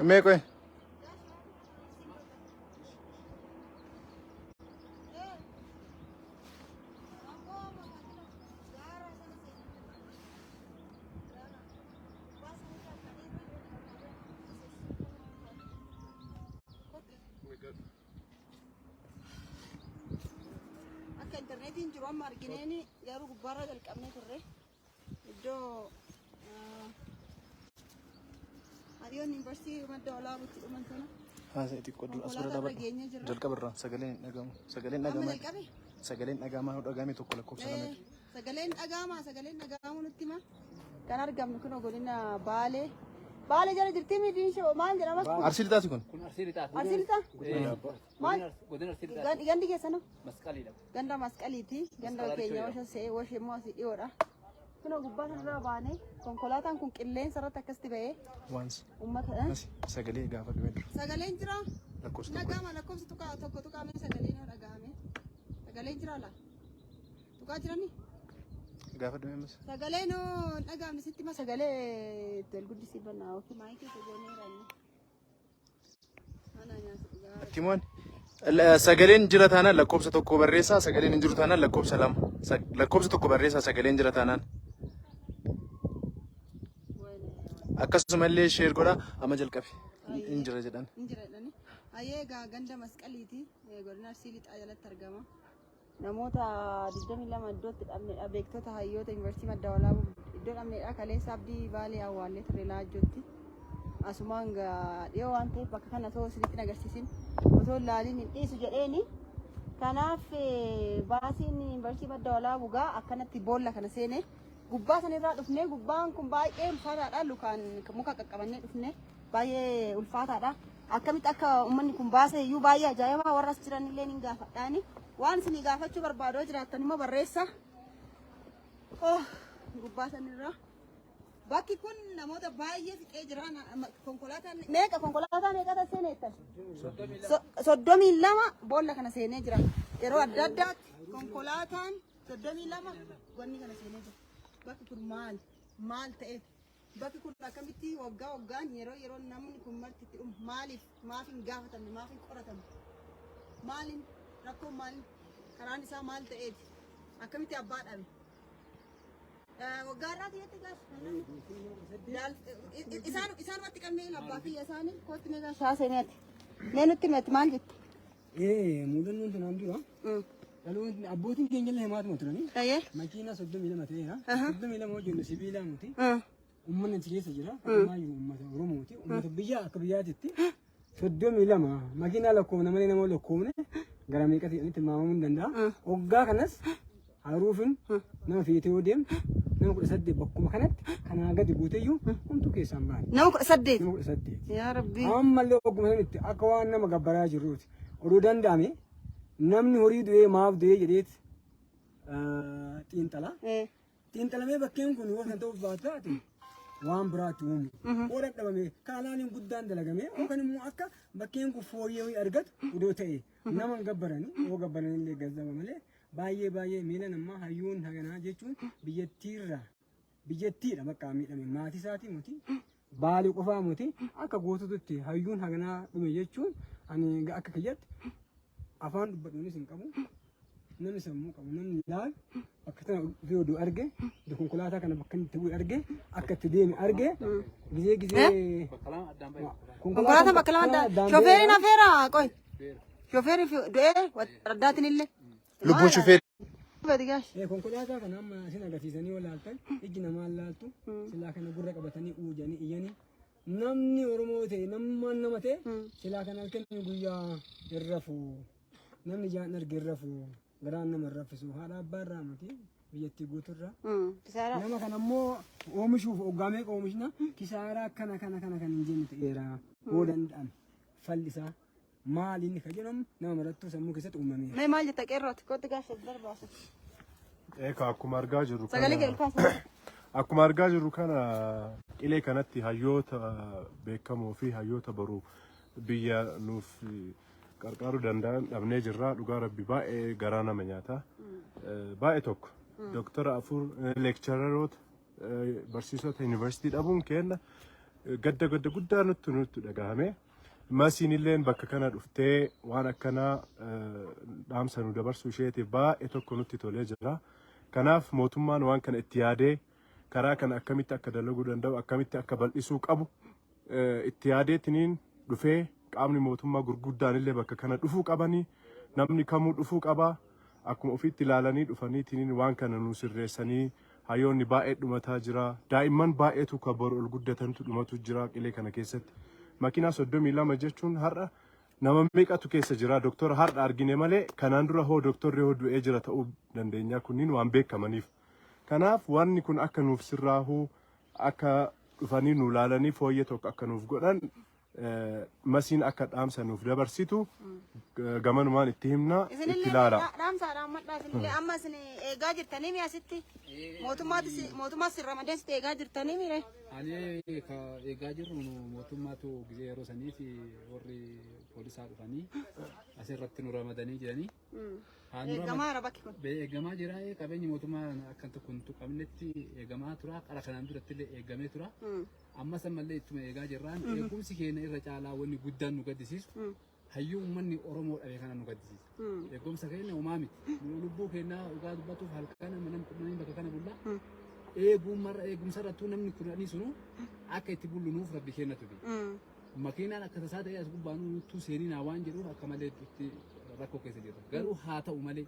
ميكوي internetiin jiru amma argineeni garuu gubbaarra jalqabnee turre iddoo adiyoon yuunivarsiitii madda olaabuutti dhuman sana. Haasa'eeti qodduu asirra dhaabadhu. Jalqabarraa sagaleen dhagamu. Sagaleen dhagama. Sagaleen dhagama dhagame tokko lakkoofsa lama. Sagaleen dhagamu nutti hima. Kan argamnu kun godina Baalee. Baalee jala jirti miidhiin shoo maal jedhama? Arsii lixaati kun. Kun arsii lixaati. Arsii lixaa? Maal? Godina arsii lixaati. Gandi keessanoo? Masqaliidha. Ganda masqaliiti. Ganda keenya washa immoo asii dhiyoodha. Kun gubbaa irraa baanee konkolaataan kun qilleensa irratti akkasitti ba'ee. Waansi. Uummata. Sagalee gaafa dhumee dura. Sagaleen jira. Lakkoofsa Dhagama lakkoofsa tokko tuqaamee sagaleen yoo dhagahame. Sagaleen jira laa? Tuqaa jiranii? Gaafa dhumee mas. Sagaleen oo dhagahamne sitti ma sagalee itti wal guddisii bannaa ofii maayikii goonee jiranii. Ana nyaata. Timoon. Sagaleen jira taanaan lakkoofsa tokko barreessaa sagaleen hin jiru taanaan lakkoofsa lama. Lakkoofsa tokko barreessaa sagaleen jira taanaan. Akkasumallee sheer godha amma jalqabe. Injira jedhan. Injira jedhani. Ayyee ganda masqaliiti godina arsii lixaa jalatti argama. Namoota 22 iddootti dhabneedha. Beektota hayyoota yuunivarsiitii madda walaabuu iddoo dhabneedha. Kaleessa abdii Baalee Awwaallee ture laajjotti. Asumaan dhiyoo waan ta'eef bakka kana osoo isinitti agarsiisin osoo laaliin hin dhiisu jedheeni. Kanaaf baasiin yuunivarsiitii madda walaabuu gaa akkanatti boolla kana seenee gubbaa sanirraa dhufnee gubbaan kun baay'ee ulfaataadha. Lukaan muka qaqqabannee dhufnee baay'ee ulfaataadha. Akkamitti akka uummanni kun baase iyyuu baay'ee ajaa'ibaa warra as jiran illee ni gaafadhaani. Waan isin gaafachuu barbaadoo jiraattan immoo barreessa. Gubbaa sanirraa. Bakki kun namoota baay'ee fixee jira. Konkolaataan meeqa seenee jettan? 32 boolla kana seenee jira. Yeroo adda addaatti konkolaataan 32 wanni kana seenee jira. Bakki kun maal ta'eef? Bakki kun akkamitti waggaan yeroo namni kun marti itti dhumu maaf hin gaafatamne maaf hin qoratamne? Maaliin rakkoon maaliin karaan isaa maal ta'eeti? Akkamitti abbaa dhabe? Waggaa irraa tiyyatti gaaf isaan watti qabnee abbaa kiyya isaanii kootti meeqa shaaseneeti. Mee nutti meetti maal jettu? Muudannoon tunaan dura. Abbootiin keenya illee himaatuma turanii. Makiinaa 32 ta'eera. 32 hojjennu sibiilaa muti. Uummanni achi keessa jira. Maayyuu uummata Oromooti. Uummata biyya akka biyyaatitti 32 makiinaa lakkoofna malee nama lakkoofne gara meeqa ta'anii tilmaamamuu hin danda'a. Waggaa kanas haruufin nama fiitee yoo deemu nama 18 bakkuma kanatti kanaa gadi guuteyyuu homtuu keessaan baane. Nama 18? Nama 18. Yaa Rabbi. Ammallee ogguma sanitti akka waan nama gabbaraa jirruuti. Oduu danda'ame namni horii du'ee maaf du'ee jedheet xiinxala. Xiinxalamee bakkeen kun yoo kan ta'uuf baataate waan biraatti uumu. Yoo dadhabame kaalaaniin guddaan dalagame yookaan immoo akka bakkeen kun fooyyee argatu odoo ta'e nama hin gabbaranii yoo gabbaran illee gazzaba malee baay'ee miila namaa hayyuun haganaa jechuun biyyattiidha bakka miidhame maatii isaatii muti baalii qofaa muti akka gootututti hayyuun haganaa dhume jechuun ani akka kiyyatti afaan dubbadhuunis hin qabu namni sammuu qabu namni ilaalu akka tana ofii oduu arge konkolaataa kana bakka itti bu'e arge akka itti deeme arge gizee konkolaataa bakka lama addaan shofeeriin hafeera qoy shofeerii du'ee addaatiin illee. Lubbuu shufee. Konkolaataa kana amma isin agarsiisanii yoo laaltan ijji namaan laaltu silaa kana gurra qabatanii uujanii iyyanii namni Oromoo ta'e nama ta'e silaa kana halkan guyyaa hin rafu namni jaan arge hin rafu garaan nama hin raffisu haadha abbaa irraa miti biyyattii guuturraa. Nama kana immoo oomishuuf hoggaa meeqa oomishna kisaaraa kana kan hin jenne ta'eera yoo danda'an fallisaa. Maal inni ka jedhamu nama marattuu sammuu keessatti uumamee. Mee maal jetta qeerrooti kootti gaashe darbaasa. Akkuma argaa jirru kana. Sagalee galfaasa. Akkuma argaa jirru kana qilee kanatti hayyoota beekamoo fi hayyoota baruu biyya nuuf qarqaaruu danda'an dhabnee jirra. Dhugaa rabbi baay'ee garaa nama nyaata. Baay'ee tokko Dooktara afur leekchararoota barsiisota yuunivarsiitii dhabuun kenna gadda guddaa nutti dhagahame. Masiin illeen bakka kana dhuftee waan akkanaa dhaamsa nu dabarsuu isheetiif baay'ee tokko nutti tolee jira. Kanaaf mootummaan waan kana itti yaadee karaa kana akkamitti akka dalaguu danda'u akkamitti akka bal'isuu qabu itti yaadeetiniin dhufee qaamni mootummaa gurguddaan illee bakka kana dhufuu qabanii namni kamuu dhufuu qaba. Akkuma ofiitti ilaalanii dhufaniitiin waan kana nu sirreessanii hayyoonni baay'ee dhumataa jira. Daa'imman baay'eetu kan boru ol guddatantu dhumatu jira qilee kana keessatti. Makiinaa 32 jechuun har'a nama meeqatu keessa jira doktora har'a argine malee kanaan dura hoo doktorri hoo du'ee jira ta'uu dandeenya kunniin waan beekamaniif. Kanaaf wanni kun akka nuuf sirraahuu akka dhufanii nu ilaalanii fooyyee tokko akka nuuf godhan masiin akka dhaamsa nuuf dabarsitu gamanumaan itti himna itti ilaala. Dhaamsaadhaan madhaasinillee amma isin eegaa jirtanii mi asitti mootummaas ramadeen sitti eegaa jirtanii mire? Ani eegaa jirru mootummaatu gizee yeroo saniif warri poolisaa dhufanii asirratti nu ramadanii jiranii. Eegamaara bakki kun. Eegamaa jira qabeenyi mootummaa akka kun tuqamnetti eegamaa tura qara kanaan duratti illee eegamee tura. Ammas ammallee ittuma eegaa jirraan eegumsi keenya irra caalaa wanni guddaan nu gaddisiisu hayyuu uummanni Oromoo dhabe kana nu gaddisiisa. Eegumsa keenya uumaa miti. Lubbuu keenya dhugaa dubbatuuf halkan manni bakka kana bulla. Eegumsa irrattuu namni kudhanii sunu akka itti bullunuuf rabbi kennatu. Makiinaan akka tasaa ta'ee as gubbaanuu nutti seeninaa waan jedhuuf akka malee itti rakkoo keessa jirra. Garuu haa ta'u malee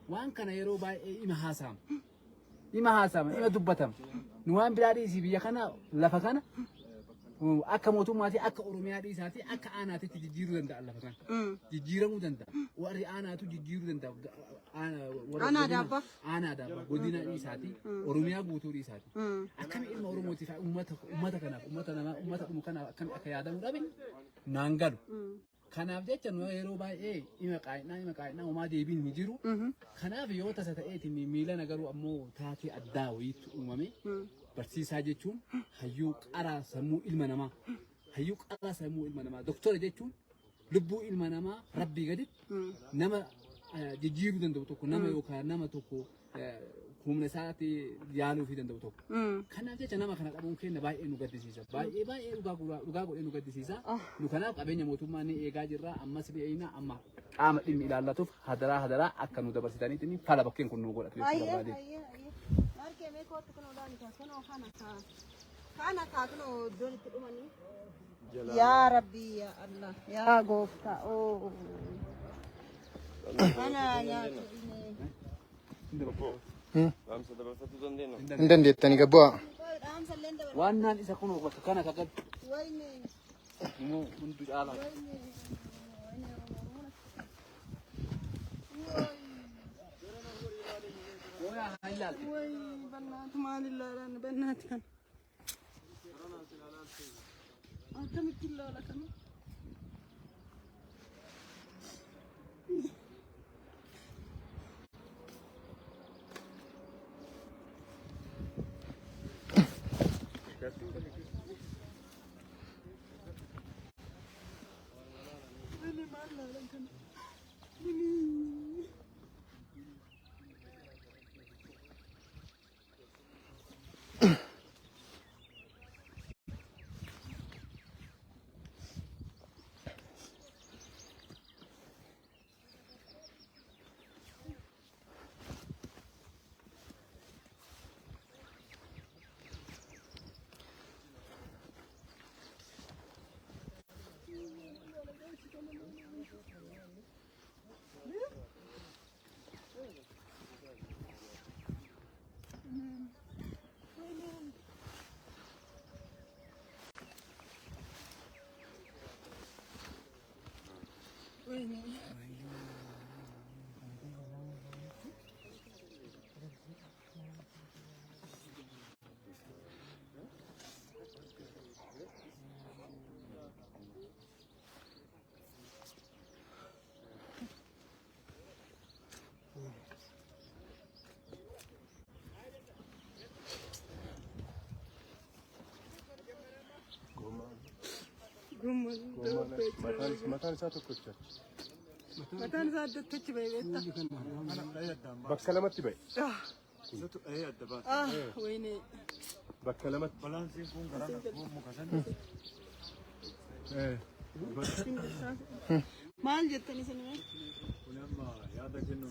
waan kana yeroo baay'ee ima haasa'ama ima dubbatama. Nu waan biraa dhiisii biyya kana lafa kana akka mootummaatii akka Oromiyaa dhiisaati akka aanaatitti jijjiiruu danda'a lafa kana. Jijjiiramuu danda'a. Warri aanaatu jijjiiruu danda'a. Aanaa daabba. Aanaa daabba godina dhiisaati Oromiyaa guutuu dhiisaati. Akkami ilma Oromootiif uummata kanaaf uummata dhumu kanaaf akkami akka yaadamu dhabe naan galu. Kanaaf jecha nu yeroo baay'ee ima qaayinaa homaa deebiin ni jiru. Kanaaf yoo tasa ta'eeti miila garuu ammoo taatee addaa wayiitu uumame. Barsiisaa jechuun hayyuu qaraa sammuu ilma namaa. Hayyuu qaraa sammuu ilma namaa. Doktora jechuun lubbuu ilma namaa rabbii gaditti nama jijjiiruu danda'u tokko nama yookaan nama tokko humna isaatti yaaluu fi danda'u tokko. Kanaaf jecha nama kana dhabuun keenya baay'ee nu gaddisiisa. Baay'ee dhugaa godhee nu gaddisiisa. Nu kanaaf qabeenya mootummaa ni eegaa jirra. Ammas beeyna amma qaama dhimmi ilaallatuuf hadaraa akka nu dabarsitaniitiin fala bakkeen kun nu godhatu jechuudha barbaade. Markee meekootti kun odaan kunoo kana kunoo iddoon itti dhumanii. Yaa Rabbi yaa Allah yaa Gooftaa oo. Kana nyaatu. Hin dandeettani gabbaa. Waannaan isa kun bakka kana kakaddu. Immoo hundi caalaa. Banaat maalillaan banaat kan. Akkamitti ilaala kana? Mataan isaa tokkocha. Mataan isaa addatti bahe beektaa? Bakka lamatti bahe. Wayne. بكلمت Balansiin kun garaa muka san. Maal jettani isin? Kun amma yaada kennu.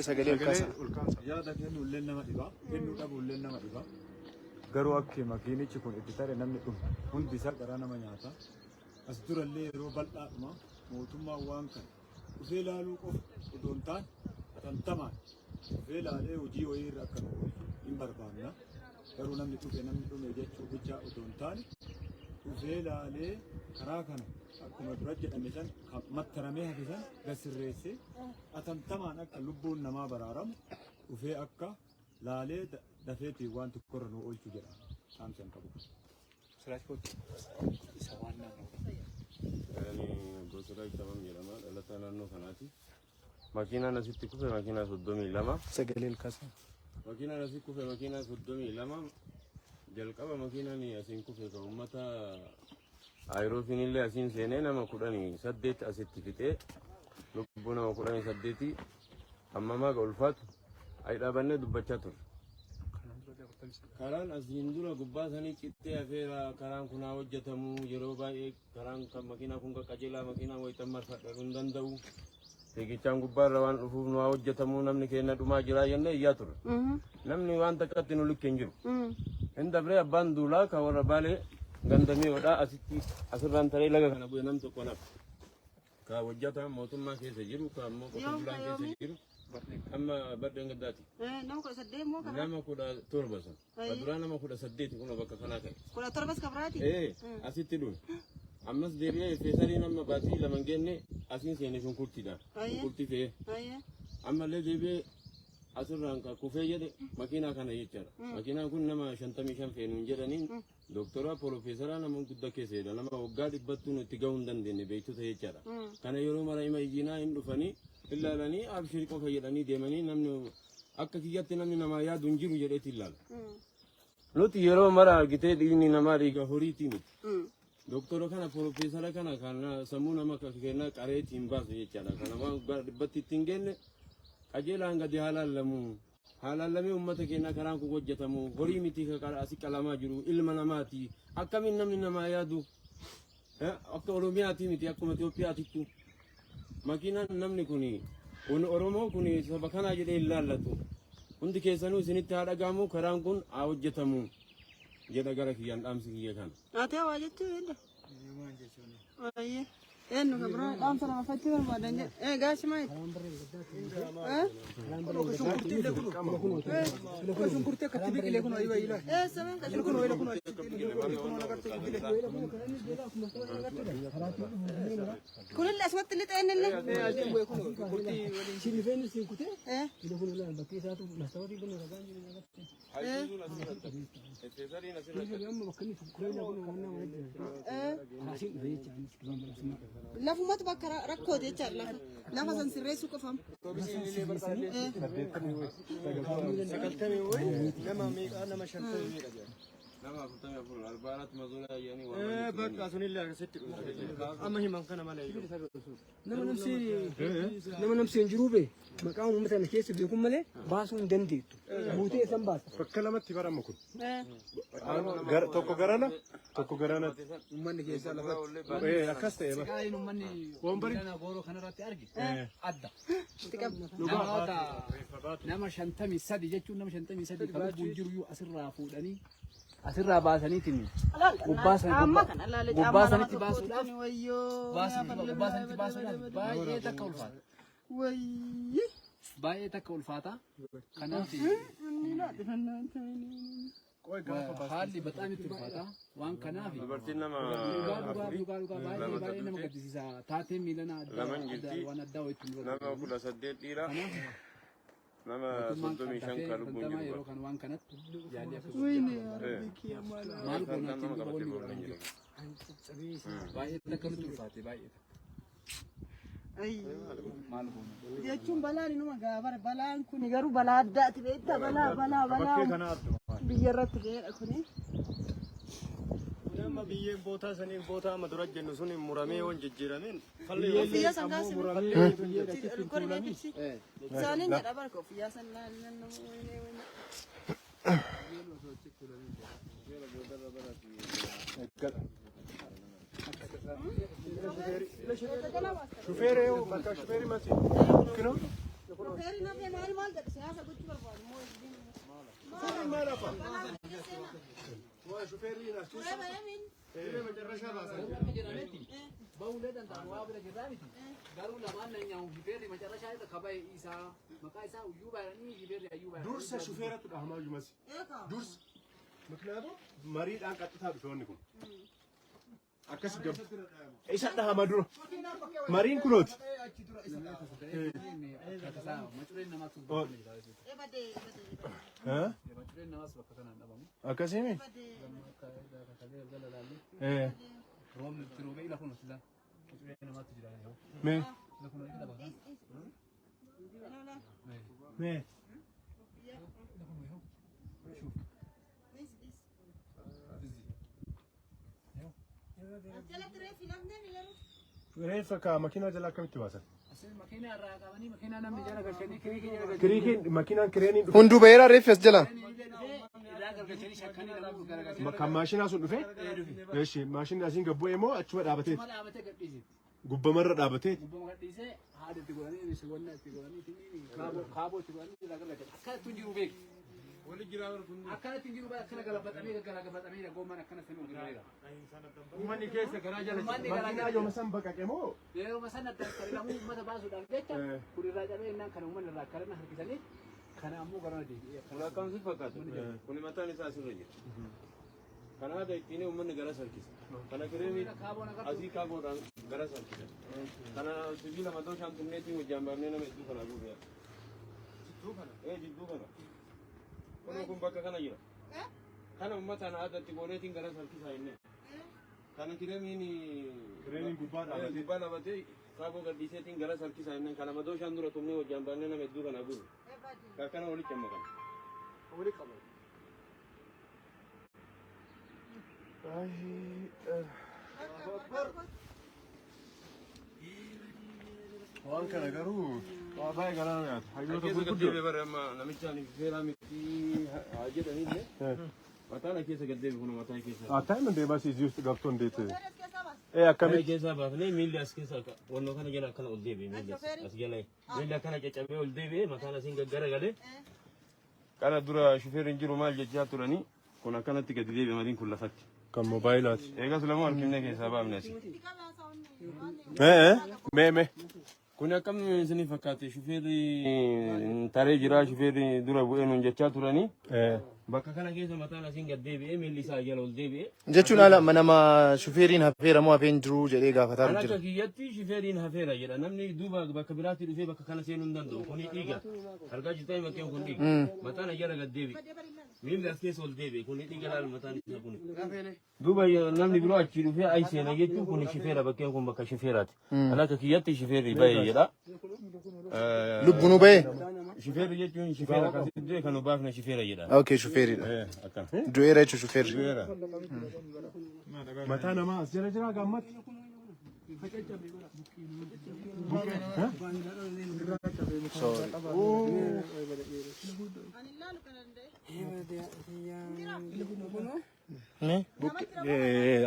Sagalee ulkaasa. Yaada kennu illee nama dhiba. Kennu dhabu illee nama dhiba. Garuu akka makiinichi kun itti tare namni dhumu hundi isaa garaa nama nyaata. As durallee yeroo bal'aadhuma mootummaan waan kana dhufee ilaaluu qofa odoo hin taane tantamaan dhufee ilaalee hojii wayii irra akka nu hin barbaanna. Garuu namni dhume jechuu bichaa odoo hin taane dhufee ilaalee karaa kana akkuma dura jedhame san mattaramee hafe san gasirreessee atantamaan akka lubbuun namaa baraaramu dhufee akka laalee dafeetiin waan tokkorra nu oolchu jedha saamsan qabu. Gosoota ibsaman jedhama dhalataa naannoo kanaati. Makiinaan asitti kufe makiinaa 32. Sagalee ulkaasa. Makiinaan asitti kufe makiinaa 32. Jalqaba makiinaan asiin kufe kan uummata aayiroofiin illee asiin seenee nama 18 asitti fixee lubbuu nama 18 ammamaa ga ulfaatu ay dhaabannee dubbachaa ture. Karaan asiin dura gubbaa sanii cittee hafeera karaan kun haa hojjetamu yeroo baay'ee karaan kan makiinaa kun qajeelaa makiinaa wayitan marfadhuu hin danda'u. Fiigichaan gubbaarra waan dhufuuf nu haa hojjetamu namni keenya dhumaa jira jennee iyyaa ture. Namni waan takkatti nu likkee hin jiru. Hin dabree abbaan duulaa kan warra baalee gandamii hodhaa asitti asirraan taree laga kana bu'e nam tokko naaf. Ka hojjetaan mootummaa keessa jiru ka ammoo qofa bulaan keessa jiru. Amma badda gaddaati. Nama 18 moo kana? Nama 17 san. Baduraa nama 18 kun bakka kanaa ka'e. 17 kabraati? Asitti dhume. Ammas deebi'ee feesaliin amma baatii lama genne asiin seene shunkurtiidha. Shunkurtii fe'ee. Ammallee deebi'ee asirraan kufee jedhe makiinaa kana jechaadha. Makiinaan kun nama 55 feenuun jedhaniin dooktora piroofeesaraa nama guddaa keessedha. Nama waggaa dhibbattuu nuti gahuu hin dandeenye beektota jechaadha. Kana yeroo mara ima ijjiinaa hin dhufanii ilaalanii abshiri qofa jedhanii deemanii namni akka kiyyatti namni namaa yaadu hin jiru jedheeti ilaala. Nuti yeroo mara argitee dhiigni namaa dhiiga horiitii miti. Doktora kana piroofeesara kana kan sammuu nama kennaa qareetiin baasu jechaadha. Kana waan dhibbatti ittiin genne qajeelaan gadi haalaalamee uummata keenya karaan kun hojjetamu horii miti asii qalamaa jiru ilma namaati. Akkamiin namni namaa yaadu akka Oromiyaatii miti akkuma Itoophiyaatittu. Makiinaan namni kuni Oromoo kuni saba kanaa jedhee hin laallatu. Hundi keessanuu isinitti haa dhagaamu karaan kun haa hojjetamu jedha gara kiyyaan dhaamsi kiyya kana. Ate waa jechuudha. Ayyee. Eenyu kabira dhaamsa nama fakkii barbaadan jedhe. Gaashi maayit. Shunkurtii akkatti biqilee kun wayii wayii laata. Sabeen qajeelaa kun wayii kun kunillee asumatti lixee innillee. Shirifeen siin kutee. Ila kun ilaa bakkee isaatu nastawatii kun ragaan jiru nagatti. Lafumatu bakka rakkooti jechaadha lafa san sirreessuu qofam. Sagaltamii wayii nama meeqaa nama 50 meeqa jira. Nama 44 arbaarat mazola yani bakka sunillee akkasitti amma himan kana malee nama namsi hin jiru be maqaa uummata kana keessa beekun malee baasuu hin dandeettu buutee san baasa. bakka lamatti barama kun. Tokko garana tokko garanatti. Uummanni keessaa lafa Akkas ta'e ba. Qaayin uummanni kana gooroo kanarratti arge adda. Nama 53 jechuun nama 53 kan lubbuun jiru asirraa fuudhanii asirraa baasaniitiin gubbaa sanitti baasuudhaaf baay'ee takka ulfaata. Baay'ee takka ulfaata. Kanaaf haalli bataam itti ulfaata. Waan kanaaf dubartiin nama baay'ee nama gaddisiisa. Taatee miilana waan addaa wayitti nama 18 dhiira nama 35 kan lubbuun jiru. yeroo kan waan kanatti yaalii akka maal goonatti boonni godhan jiru. baay'ee takka nutti ulfaate baay'ee. Maal goona jechuun balaan inuma gaabara balaan kun garuu balaa addaati beektaa balaa biyya irratti ga'eedha kuni. Nama biyyeen bootaa saniif bootaa amma dura jennu sun muramee waan jijjiirameen Ofiyyaa san gaasi isaaniin jedha barka ofiyyaa san laallan namoonni. شوفيري بكا شوفيري ما تي كنو شوفيري نبي مال مال ده سياسة كنت برباد مو الدين ما رفع هو شوفيري ناس إيه مجرشة باسل بولد أنت أبواب الجيرانيتي قالوا لما أن يوم جبير ما جرى شيء كباي إيسا مكاي إيسا ويوبرني جبير يوبر دورس شوفيرة تدعم جمسي دورس مكنادو مريض أنك تتابع شلونكم أكس جب إيش هذا همادو مارين كنوت ها أكاسيمي إيه مين مين فين فكا ماكينة جلا كم تباسل ماكينة راقبني ماكينة نام بيجانا كرشني كريكين ماكينة كريني هندو بيرا ريفس جلا كم ماشين أسود فين إيش ماشين أزين قبوا إيمو أشوف دابتين قبوا مرة دابتين أكنت تنجرو بقى أكنت قلبت أمير قوما أكنت سنو غيرها. وماني كيس كراجل ماكينة يوم سام بكا كيمو. يوم سنة تكلم مو ماذا بازو دارجتا. كل الرجال إننا كانوا من الرجال هركزني كان أمو قرنا دي. ولا كان سيف فقط. كل ما تاني ساس رجع. كان هذا يتيني ومن جرس هركز. كان كريمي أزي كابو جرس هركز. كان سبيل ما دوش عن تنتي وجامبرنا ميتو كنا بوريا. جدو كنا. Kono kun bakka kana jira. Kana ummata na adda tiboleetiin gara sarkisaa inni. Kana kireemiin gubbaa dhaabate kaaboo gadhiiseetiin gara sarkisaa inni kana madoo shan dura tumnee wajjin baannee nama hedduu kana guru. Kakkana walitti amma kana. Walitti qaba. waan kana garuu waa baay'ee garaa nyaata. Hayyoota gurguddoo. Keessa gaddeebi'e amma namicha ani seeraa miti haa jedhanillee mataan keessa gaddeebi'e kun mataa keessa. Ataan mandee baasii jirutti gabtoon deete. Akkamitti keessa baafnee miilli as keessa wannoo kana jala akkana ol deebi'e miilli as jala miilli akkana caccabee ol deebi'e mataan asiin gaggara galee kana dura shufeeriin jiru maal jechaa turanii kun akkanatti gadi deebi'e madiin kun lafatti. Kan moobaayilaaati. Eegas lamoo harkifnee keessaa baafne asii. Mee. Kun akkam isinii fakkaate shufeerri taree jira shufeerri dura bu'ee nuun jechaa turanii bakka kana keessa mataan asiin gad deebi'ee miilli isaa jala ol deebi'ee. Jechuun haala nama shufeeriin hafeera moo hafeen jiru jedhee gaafataa jira. jira. Akka kiyyatti shufeeriin hafeera jedha namni duuba bakka biraatti dhufee bakka kana seenuu hin danda'u kuni dhiiga argaa jirtanii bakkeen kun dhiiga mataan jala gad deebi'e miilli as keessa ol deebi'e kuni dhiiga laal mataan isaa kuni. Duuba namni biroo achi dhufee ayi seena jechuun kuni shufeera bakkeen kun bakka shufeeraati. Akka kiyyatti shufeerri baay'ee jedha. Lubbuun ba'ee. Shufeerri jechuun shufeera akkasitti kan baafne shufeera jedha. Okay, shufeeridha. Du'eera jechuun shufeerri. mataa namaa as jala jira gammatti.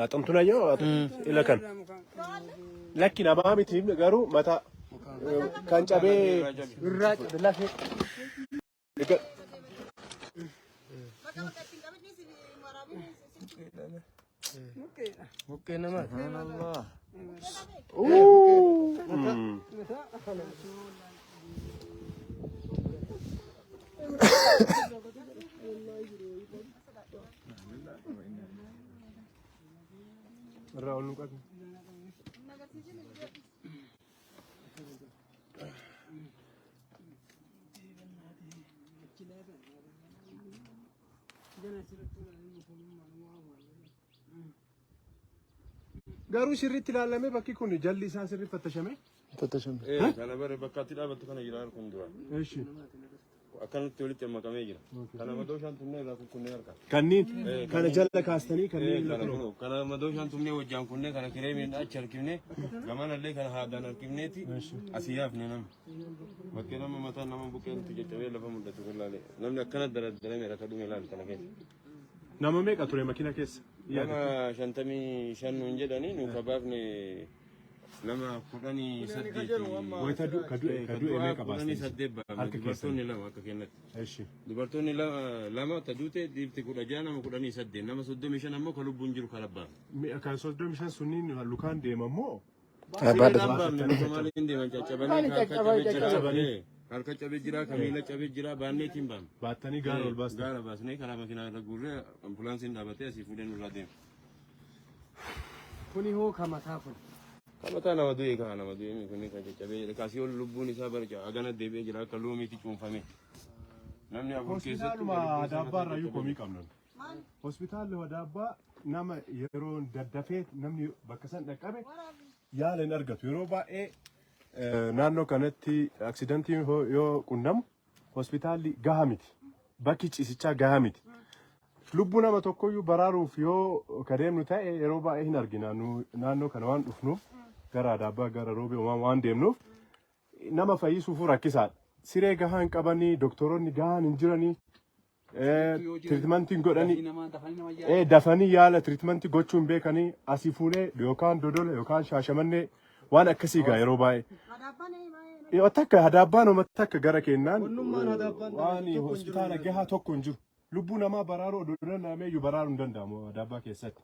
Axamtuun ayyoo ila kan lakki namaa miti garuu mataa kan cabee irraa cabe lafee. Bukkee namaa. irraa ol nu qabne. Garuu sirriitti ilaalamee bakki kun jalli isaa sirriitti fattashamee. Fattashamee. Kana bare bakka itti dhaabbattu kana jira kun dura. Eeshi. akkanatti walitti makamee jira. Kana madooshaan tumnee irraa kunnee harka. Kanniin kana jala kaastanii kanneen kana madooshaan tumnee wajjaan kunnee kana kireemiin achi harkifnee gamanallee kana haadaan harkifneeti asii yaafne nama. Bakkee nama mataa nama buqqeentu caccabee lafa mul'atu kullaalee namni akkana daraddaramee rakka dhume ilaali kana keessa. Nama meeqa ture makina keessa? Nama 55 nuun jedhanii nu kabaafne nama 18 wayita kadu'e meeqa baastanii? 18 dubartoonni lama akka kennatti. Eshi. Dubartoonni lama taduute dhiirti 16 nama 18 nama 35 ammoo kan lubbuun jiru kan abbaa. Kan 35 sunniin lukaan deemamoo? Maaliin deeman caccabanii harka cabee jira kamiila cabee jira baanneetiin baanu. Baattanii gaara ol baastan. Gaara baasnee karaa makiinaa irra guurree ambulaansiin dhaabatee asii fuudhee nurraa deema. Kuni hoo kamataa kun. Kamataa nama du'e kaa nama du'e kuni kan caccabee kaasii ol lubbuun isaa barja agana deebi'ee jira akka loomiitti cuunfame. Namni afur keessatti. Hospitaaluma Adaabbaa irraa iyyuu komii qabnan. Hospitaalli Adaabbaa nama yeroo daddafee namni bakka san dhaqqabe yaala hin argatu. Yeroo baay'ee naannoo kanatti aksidantiin yoo qunnamu hospitaalli gahaa miti. Bakki ciisichaa gahaa miti. Lubbuu nama tokkoyyuu baraaruuf yoo kadeemnu ta'e yeroo baay'ee hin argina. Naannoo kana waan dhufnuuf gara Adaabbaa gara Roobee waan deemnuuf nama fayyisuuf rakkisaadha. Siree gahaa hin qabanii, doktoroonni gahaan hin jiranii. Tiriitmentiin godhanii dafanii yaala tiriitmentii gochuu hin beekanii asii fuunee yookaan Dodola yookaan Shaashamannee waan akkasii gaa yeroo baay'ee. Takka Adaabbaan uummata takka gara kennaan waan hospitaala gahaa tokko hin jiru. Lubbuu namaa baraaruu oduu danda'amee iyyuu baraaruu hin danda'amu Adaabbaa keessatti.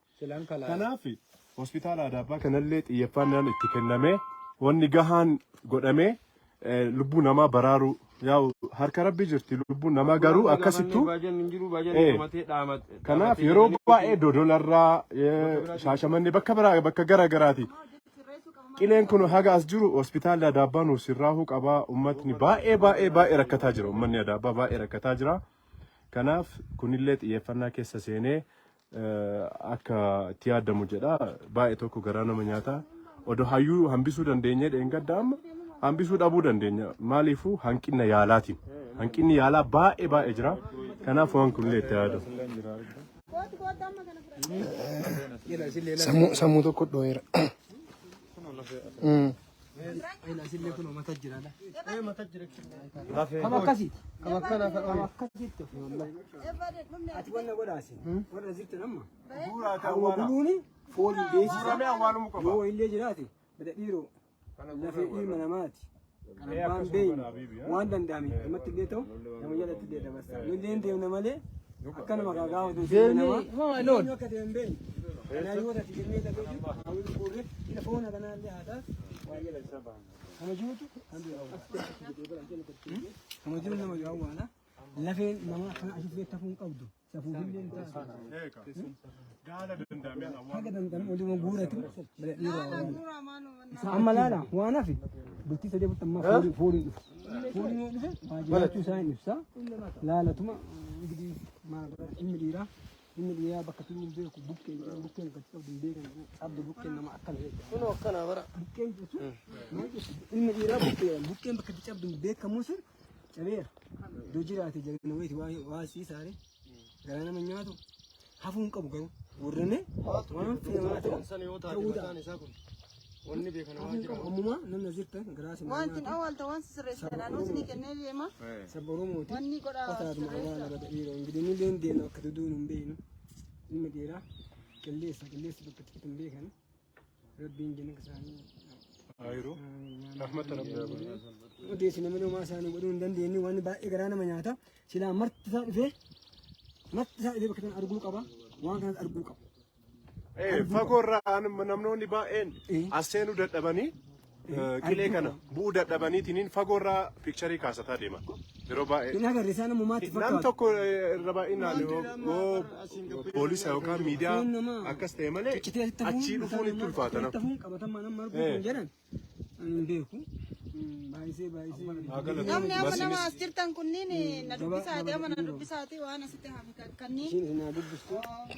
Kanaaf hospitaala Adaabbaa kanallee xiyyeeffannaan itti kennamee wanni gahaan godhamee lubbuu namaa baraaruu yaa'u harka rabbii jirti lubbuun namaa garuu akkasittuu kanaaf yeroo baay'ee Dodolarraa Shaashamannee bakka biraa bakka gara garaati. Qileen kun haga as jiru hospitaalli Adaabbaa nuuf sirraahuu qabaa uummatni baay'ee rakkataa jira uummanni Adaabbaa baay'ee rakkataa jira. Kanaaf kunillee xiyyeeffannaa keessa seenee akka itti yaadamu jedha baay'ee tokko garaa nama nyaata. Odoo hayyuu hambisuu dandeenye dheengadda amma hambisuu dhabuu dandeenya maaliifuu hanqina yaalaatiin hanqinni yaalaa baay'ee jira kanaaf waan kunillee itti yaadamu. Sammuu tokko dhoo'eera. Ilaasillee kun mata jiraadha. Mata jira. Kama akkasii. Kama akkasitti. Ati wanna godhaasi. Warra jirtu namma. Bu'uura buluuni foolii beeksisamee awwaalumuu qaba. Yoo illee jiraate bada dhiiroo lafee ilma namaati. Waan beeynu waan danda'ame namatti illee ta'u nama jalatti illee dabarsa. Illee deemna malee akkanuma gaagaa hojii nama. Loon. Akka deemu beeynu. Yoo taati jennee ta'ee jiru hawwi kuurre ila foona kanaallee haadha. Kama jiru nama yoo awwaala lafeen nama kan asii tafuun qabdu safuufillee hin taasisu. Haga danda'ame oluma guuratu bala dhiiraa amma laala waan hafi bultii sadee bultammaa fooliin dhufu. Fooliin yoo dhufe jiraachuu isaa hin ibsa laalatuma ilmi dhiiraa bakka tuni hin beeku bukkeen gadi qabdu hin beekan qabdu bukkeen nama akkana jedha. Kunoo akkana bara. Bukkeen jechuun ilmi dhiiraa bukkeen bakka itti qabdu hin beekamu sun cabeera. Iddoo jiraate jalqabna wayiiti waa siisaare gara nama nyaatu hafuu hin qabu garuu warreen waan fe'amaa ta'u. Wanni beekana waan jira. Ammuma namni jirtan garaasi. Wanti awwaalta waan sirreessan anuusni kennee deema. Sabba Oromooti. Wanni godhaa. Qotaatuma awwaala bada dhiiroo ingidiin illee hin deemnu akka duduun hin beeknu. Ilmi dhiiraa qilleessa bakka itti hin beekan. Rabbiin jenna isaanii. Ayiroo. Rahmata rabbii. Odeessi nama dhumaa isaanii godhuu hin dandeenye waan baay'ee garaa nama nyaata. Silaa marti isaa dhufee bakka kana arguu qaba. Waan kanas arguu qaba. Fagoorraa namoonni baay'een as seenuu dadhabanii qilee kana bu'uu dadhabaniitiin fagoorraa piikcharii kaasataa deeman. Yeroo baay'ee nam tokko irra baay'inaan poolisa yookaan miidiyaa akkas ta'e malee achii dhufuun itti ulfaata nama. Namni amma nama as jirtan kunniin na dubbisaati amma na dubbisaati waan asitti hafi kanniin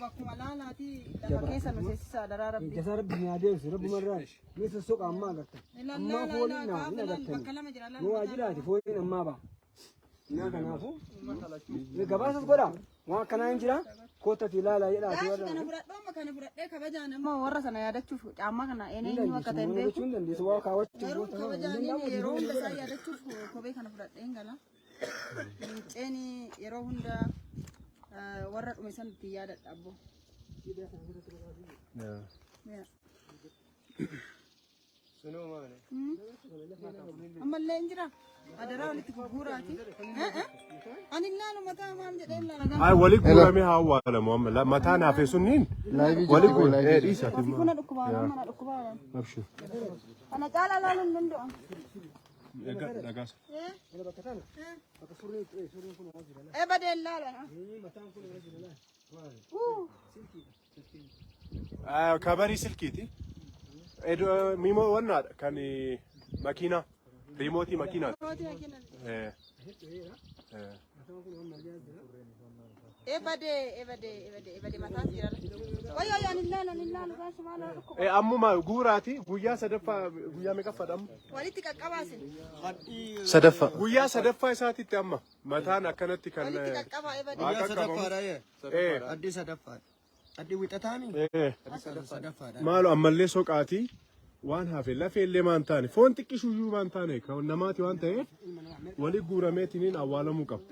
bakkuma laalaati lafa keessa nu seessisaa daraa rabbi. Jasa rabbi ni adeemsi rabbi marraa ni sossoqa ammaa agarta. Ammaa fooliin naa hin agartani. Nu waa jiraati fooliin ammaa ba'a. Naa kanaafu gabaasas godha waan kanaa hin jira kootatti ilaalaa jedhaati warra. Kana fudhadhee kabajaan ammoo warra sana yaadachuuf caammaa kana eenyu akka ta'e beeku. Jechuun dandeessu waa kaawwachuu. Garuu kabajaan yeroo hunda isaa yaadachuuf kophee kana fudhadhee hin gala. Minceen yeroo hunda warra dhume sanatti yaadadha abbo. Ammallee hin jira. Adaraa walitti gurguraati. Ani ilaalu mataa maal jedhee ilaalu. Ay wali guurame hawaala Muhammad mataa naafee sunniin wali guurame dhiisa. Kuna dhukkubaa mana dhukkubaa. Abshir. Ana caalaa laaluun hin danda'u. Dhagaas. Badee ilaala. Kabari silkiiti. Mimo wanna kan makina remote makina. Badee mataan jira. Wayyaa yaan ilaalu baasuu maal dhukkuba. Ammuma guuraati guyyaa sadaffaa guyyaa meeqa fadhamu? Walitti qaqqabaasin. Sadaffaa. Guyyaa sadaffaa isaatitti amma mataan akkanatti kan Walitti qaqqabaa Guyyaa sadaffaadha. Addii sadaffaadha. Addii wixataani? Sadaffaadha. Maalo ammallee soqaati waan hafe lafee illee maan taane foon xiqqishuyyuu maan taane kan namaati waan ta'eef wali guurameetiniin awwaalamuu qaba.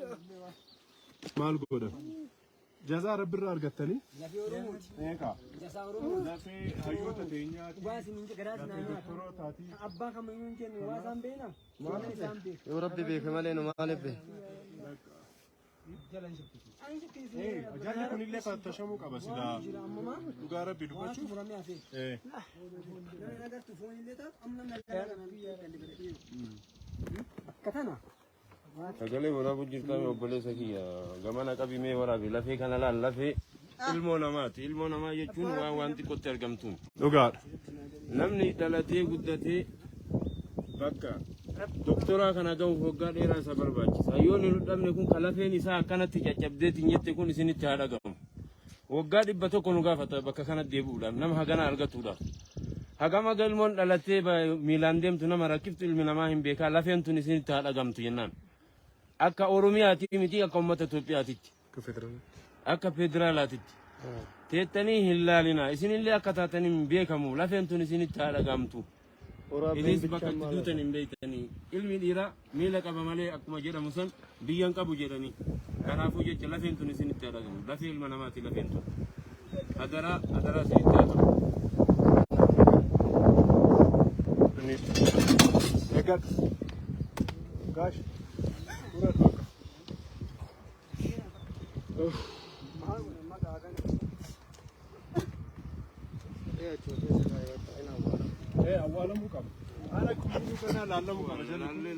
Maal godhan? Jazaa rabbiirraa argattanii? Eegaa. Lafee hayyoota teenyaati. Abbaa kamiyyuu hin kennu waa isaan beekna. Yoo rabbi beeke malee nu maaliif beeke? Ajalli kunillee fattashamuu qaba silaa dhugaa rabbi dubbachuuf. Sagalee waraabuu jirtan obboleessa kiyya gamana qabimee waraabe lafee kana laal lafee ilmoo namaati. Ilmoo namaa jechuun waan wanti qotti argamtuun. Dhugaadha. Namni dhalatee guddatee bakka doktoraa kana ga'uuf waggaa dheeraa isa barbaachisa. Hayyoon hin dhabne kun kan lafeen isaa akkanatti caccabdeetiin jette kun isinitti haa dhagahamu. Waggaa 100 nu gaafata bakka kanatti deebi'uudhaaf nama hagana argatuudhaaf. Hagama galmoon dhalatee miilaan deemtu nama rakkiftu ilmi namaa hin beekaa lafeen tun isinitti haa dhagamtu jennaan. Akka Oromiyaati miti akka uummata Itoophiyaatitti. Akka federaalaatitti. Teettanii hin laalina isinillee akka taatanii hin beekamu lafeen tun isinitti haa dhagamtu. Inis bakka itti duutan hin beektanii ilmi dhiiraa miila qaba malee akkuma jedhamu san biyyan qabu jedhanii kanaafuu jecha lafeen tun isinitti haa dhagamu lafee ilma namaati lafeen tun adaraa isinitti haa qabu. Egaa gaash suuraa bakka. Awwaalamuu qaba. Haala kunuunuu kanaa laallamuu qaba jalli.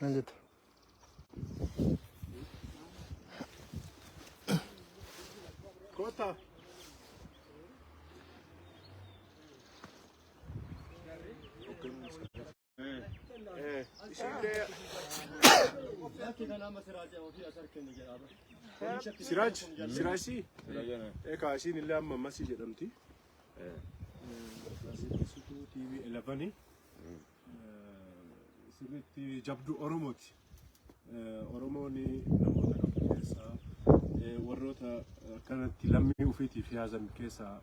Lanjut. Kota. Siraajii. Egaa isiin illee amma masii jedhamti. TV 11 sirriitti jabduu Oromooti. Oromoon namoota qabu keessaa warroota kanatti lammii ofiitiif yaasan keessaa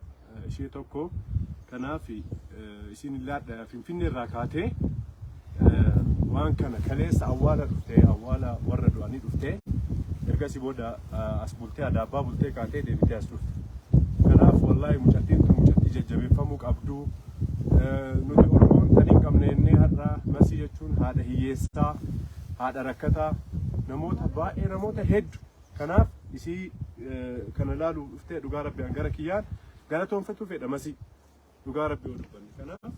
ishee tokko. Kanaaf isiin illee Finfinnee irraa kaatee waan kana kaleessa awwaala dhuftee awwaala warra du'anii dhuftee ergasii booda as bultee adaabaa bultee kaatee deebitee as dhufte. Kanaaf wallaahi mucattiin tun mucattii jajjabeeffamuu qabdu. Nuti Oromoon kan hin qabne inni har'a masii jechuun haadha hiyyeessaa, haadha rakkataa, namoota baay'ee namoota hedduu. Kanaaf isii kana ilaaluu dhuftee dhugaa rabbi gara kiyyaan galatoomfatu fedha masii dhugaa rabbi yoo dubbanne. Kanaaf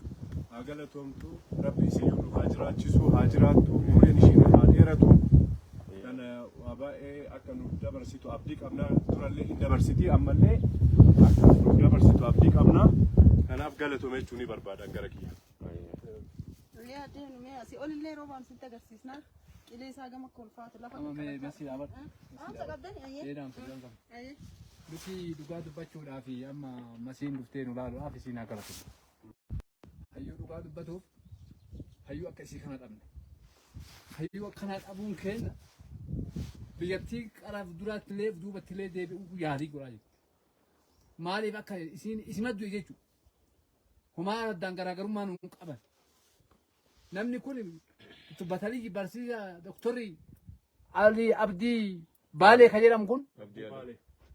haa galatoomtu rabbi isii yoo haa jiraachisu haa jiraattu umriin ishii haa dheeratu. Kana waa baay'ee akka nu dabarsitu abdii qabna turallee hin dabarsiti ammallee akka nu dabarsitu abdii qabna kanaaf galatoome jechuun ni barbaadan gara kiyya. Yaa deemu mee asii olillee roobaan sitti agarsiisnaa qilee isaa gama kolfaatu lafa. Amma mee basi dhaabadhu. Qabdani ayyee. Dheedaan fudhan qaba. Nuti dhugaa dubbachuudhaa fi amma masiin dhuftee nu laaluudhaaf isiin haa galatu. Hayyuu dhugaa dubbatuuf hayyuu akka isii kana dhabne. Hayyuu akkanaa dhabuun keenya biyyattii qaraaf duraattillee duubattillee deebi'uu yaalii godhaa jirti. Maaliif akka isiin isimaddu jechuudha. Homaa addaan garaagarummaa nuun qaban. Namni kun battalii barsiisa doktorri Ali Abdii Baalee kan jedhamu kun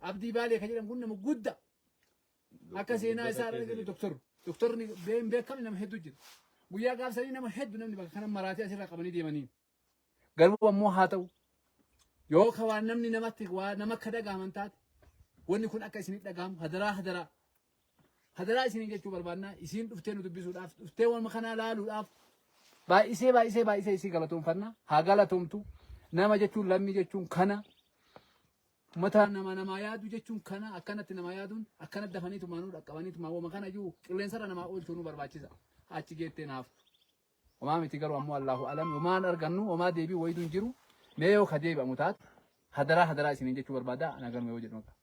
Abdii Baalee kan jedhamu kun nama guddaa akka seenaa isaa arginu doktorri beekamni nama hedduu jira. Guyyaa gaafsanii nama hedduu namni bakka kana maraatee asirraa qabanii deemanii. Garuu ammoo haa ta'u yoo ka waan namni namatti waa nama akka dhagaaman taate wanni kun akka isinii dhagaamu hadaraa isinii jechuu barbaadna isiin dhuftee nu dubbisuudhaaf dhuftee waan kanaa laaluudhaaf baay'isee isii galatoomfanna haa galatoomtu nama jechuun lammii jechuun kana mata namaa yaadu jechuun kana akkanatti nama yaaduun akkanatti dafaniitu maanuu dhaqqabaniitu maawwama kana iyyuu qilleensarra namaa oolchuu nu barbaachisa achi geettee naaf homaa miti garuu ammoo Allahu alam homaan argannu homaa deebii wayituu hin jiru mee yoo ka deebi'amu taate hadaraa isiniin jechuu barbaada nagarme yoo jedhu maka.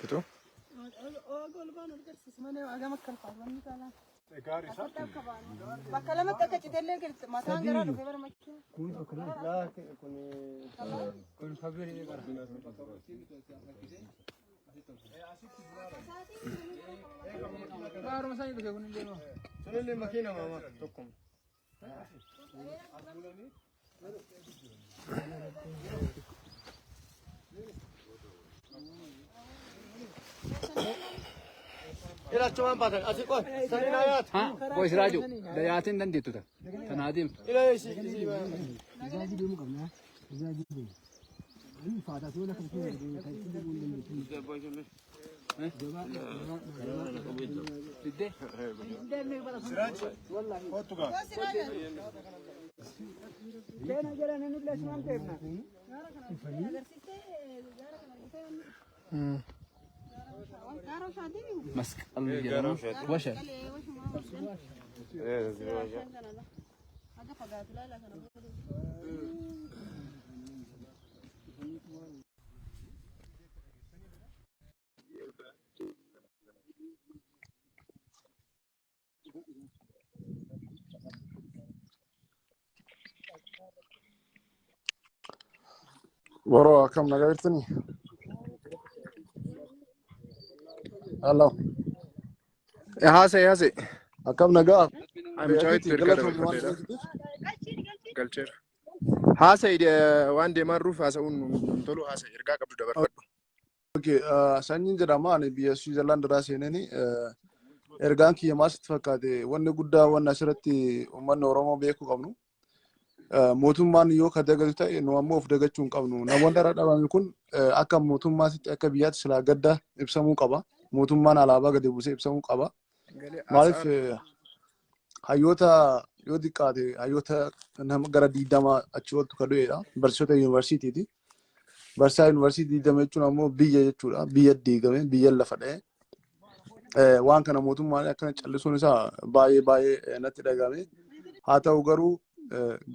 Betul? Golbaan agarsiis malee agama kalfaafamni taala. Gaarii isaa. Bakka lamatti akka citeellee galti mataan garaa dhufee bara makkee. kun fagiree qara. Baaruma sanii dhufee kun hin deemu. Sunillee makiina mama tokkuma. Ila cuman pakai asik kok. Sani nayat. Ha, boy siraju. Dayatin dan ditu ta. Tanadim. Ila isi. Zaji demu qabna. Zaji demu. Ani faata sona kan kiyya demu kai demu demu. Didde. Siraj. Kottu gaa. Kena jala nani la cuman tebna. Mas'al jedhamu washa. Boro kam naga irtani. Hello. Hase. Akam naga. I'm trying to culture. Hase one day man roof hase tolu hase erga kabdu dabar. Okay, sanyin jedhama ani biyya Switzerland irraa seenani ergaan kiyya maasitti fakkaate wanni guddaa wanni asirratti uummanni Oromoo beekuu qabnu. Mootummaan yoo ka dagatu ta'e nu ammoo of dagachuu hin qabnu. Namoonni irra dhabame kun akka mootummaatti akka biyyaatti silaa gadda ibsamuu qaba. Mootummaan alaabaa gadi buusee ibsamuu qaba. Maaliif hayyoota yoo xiqqaate hayyoota nama gara 20 achi oltu ka du'edha. Barsiisota yuunivarsiitiiti. Barsiisaa yuunivarsiitii 20 jechuun ammoo biyya jechuudha. Biyya diigame, biyya lafa dha'e. Waan kana mootummaan akkana callisuun isaa baay'ee natti dhagahame. Haa ta'u garuu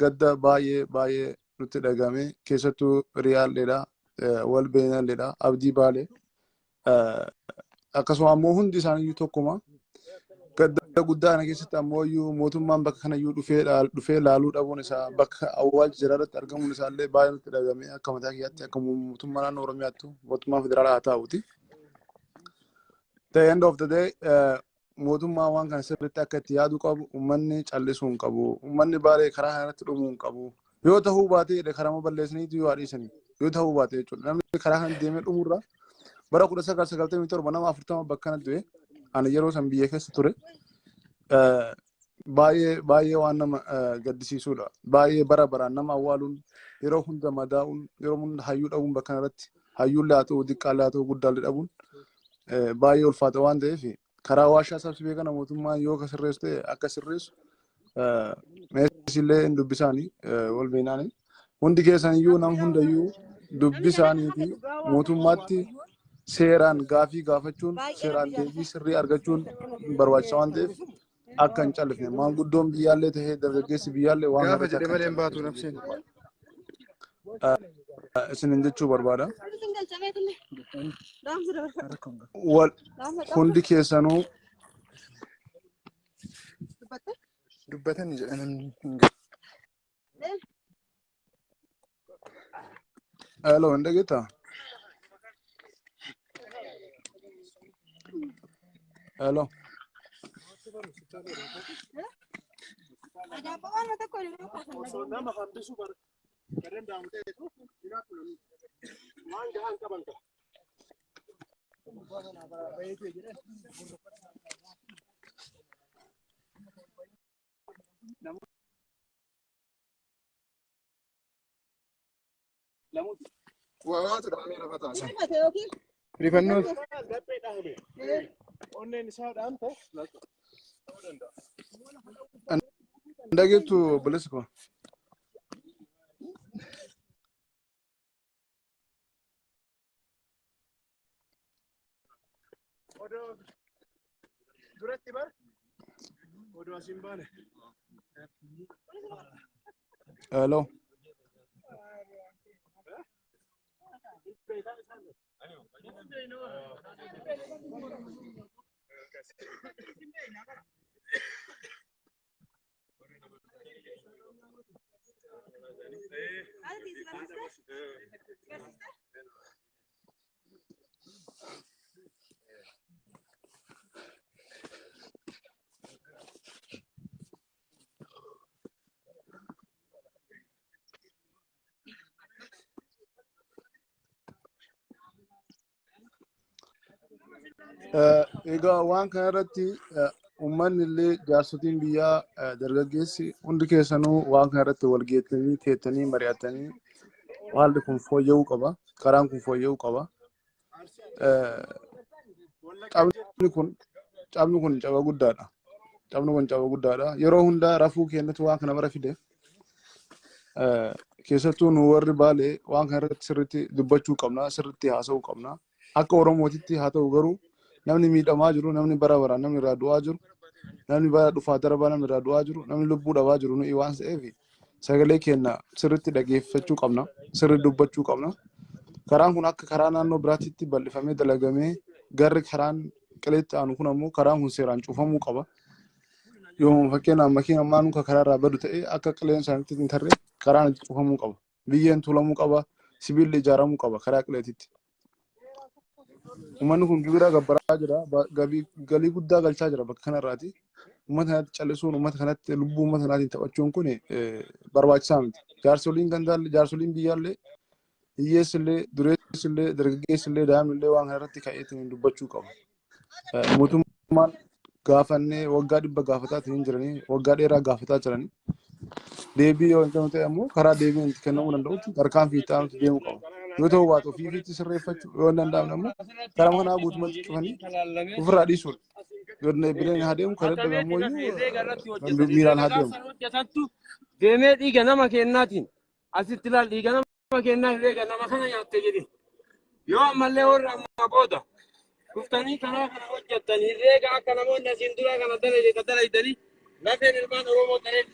gadda baay'ee nutti dhagahame. Keessattuu Riyaalleedha, Walbeenalleedha, Abdii Baalee. Akkasuma ammoo hundi isaaniiyyuu tokkuma. Gadda guddaa kana keessatti ammoo mootummaan bakka kanayyuu dhufee laaluu dhabuun isaa bakka awwaalchi jiraarratti argamuun isaallee baay'ee nutti dhagahame. Akka mataa kiyyaatti akka mootummaa naannoo Oromiyaatti mootummaa federaalaa haa ta'uuti. The end of the day mootummaa waan kana sirriitti akka itti yaaduu qabu uummanni callisuu hin qabu. Uummanni Baalee karaa kanatti dhumuu hin qabu. Yoo ta'uu baate karaa balleessaniitu yoo haadhiisanii yoo ta'uu baate jechuudha. Namni karaa kana deemee dhumuurra bara 1997 nama 40 bakka kanatti du'e ani yeroo san biyya keessa ture. Baay'ee waan nama gaddisiisudha. Baay'ee baraan nama awwaaluun yeroo hunda madaa'uun yeroo hunda hayyuu dhabuun bakka kanatti hayyuun haa ta'u xiqqaan haa ta'u guddaan dhabuun baay'ee ulfaata waan ta'eef karaa waashaa sabsibee kana mootummaan yoo ka sirreessu ta'e akka sirreessu meeshaalee dubbisaanii wal beeknaani. Hundi keessan iyyuu nam hundayyuu dubbisaanii fi mootummaatti seeraan gaafii gaafachuun seeraan deebii sirrii argachuun barbaachisa waan ta'eef akka hin callifne maanguddoon biyyaallee ta'ee dargaggeessi biyyaallee waan gaafa jedhee malee hin baatu nafseen. Isinin jechuu barbaada. Hundi keessanuu dubbatan jedhan. Hello, hin dhageettaa? Hello. Rifannoo. Hin dhageettu bilisa koo. Duratti bar oduu asiin baane. Hello. Egaa waan kana irratti uummanni illee jaarsotiin biyyaa dargaggeessi hundi keessanuu waan kana irratti wal geettanii teettanii mari'attanii haalli kun fooyya'uu qaba. Karaan kun fooyya'uu qaba. Cabni kun caba guddaadha. Cabni kun caba guddaadha. Yeroo hundaa rafuu keenyatti waan kana mara fide. Keessattuu nu warri Baalee waan kana irratti sirriitti dubbachuu qabna. Sirriitti haasa'uu qabna. Akka Oromootitti haa ta'u garuu namni miidhamaa jiru, namni bara baraan namni irraa du'aa jiru, namni bara dhufaa darbaa namni irraa du'aa jiru, namni lubbuu dhabaa jiru nuyi waan ta'eef sagalee keenya sirriitti dhageeffachuu qabna, sirriitti dubbachuu qabna. Karaan kun akka karaa naannoo biraatti bal'ifamee dalagamee garri karaan qileetti aanu kun ammoo karaan kun seeraan cufamuu qaba. Yoo fakkeenyaaf makiina ammaa nuka karaarraa badu ta'e akka qileen isaaniitti hin tarree karaan itti cufamuu qaba. Biyyeen tuulamuu qaba, sibiilli ijaaramuu qaba karaa qileetitti. Uummanni kun gibira gabbaraa jira, galii guddaa galchaa jira bakka kanarraati. Uummata kanatti callisuun, uummata kanatti lubbuu uummata kanaatiin taphachuun kun barbaachisaa miti. Jaarsoliin gandaallee, jaarsoliin biyyaallee, hiyyeessillee, dureessillee, dargaggeessillee, daa'imnillee waan kanarratti ka'eetiin dubbachuu qabu. Mootummaan gaafannee waggaa 100 gaafataa hin jiranii, waggaa dheeraa gaafataa jiranii. Deebii yoo hin kennu ta'e ammoo karaa deebiin itti kennamuu danda'utti tarkaanfii itti aanutti deemuu qabu. Yoo ta'u baatu ofiifiitti sirreeffachuu yoo hin danda'amne ammoo karaa kanaa guutummaatti cufanii ofirraa dhiisuudha. Yoo bileen haa deemu kan dadhabe ammoo miiraan haa deemu. Deemee dhiiga nama kennaatiin asitti ilaal dhiiga nama kennaa herreega nama kana nyaatte jedhe. Yoo ammallee warra ammaa booda dhuftanii karaa kana hojjettan herreega akka namoonni asiin dura kana dalaydanii lafeen ilmaan Oromoo ta'ee